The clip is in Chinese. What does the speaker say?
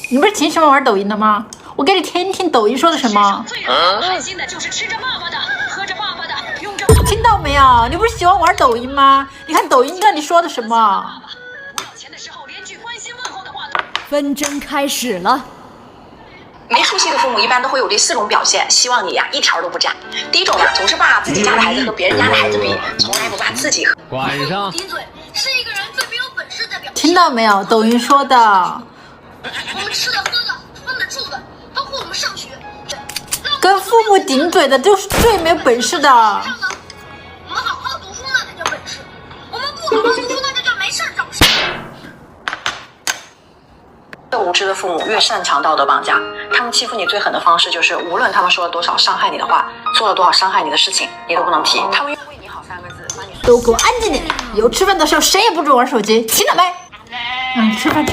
你不是挺喜欢玩抖音的吗？我给你听听抖音说的什么。最开心的就是吃着爸爸的，喝着爸爸的，用着。听到没有？你不是喜欢玩抖音吗？你看抖音跟你说的什么？不要钱的时候连句关心问候的话。纷争开始了。没出息的父母一般都会有这4种表现，希望你呀一条都不占。第一种呀，总是把自己家的孩子和别人家的孩子比，从来不把自己和。晚上。顶嘴是一个人最没有本事的表现。听到没有？抖音说的。我们吃的、喝的、穿的、住的，包括我们上学。跟父母顶嘴的就是最没本事的。我们好好读书那才叫本事，我们不好好读书那就叫没事找事。越无知的父母越擅长道德绑架，他们欺负你最狠的方式就是，无论他们说了多少伤害你的话，做了多少伤害你的事情，你都不能提。他们用为你好3个字把你都给我安静点！以后吃饭的时候谁也不准玩手机，听到没？吃饭。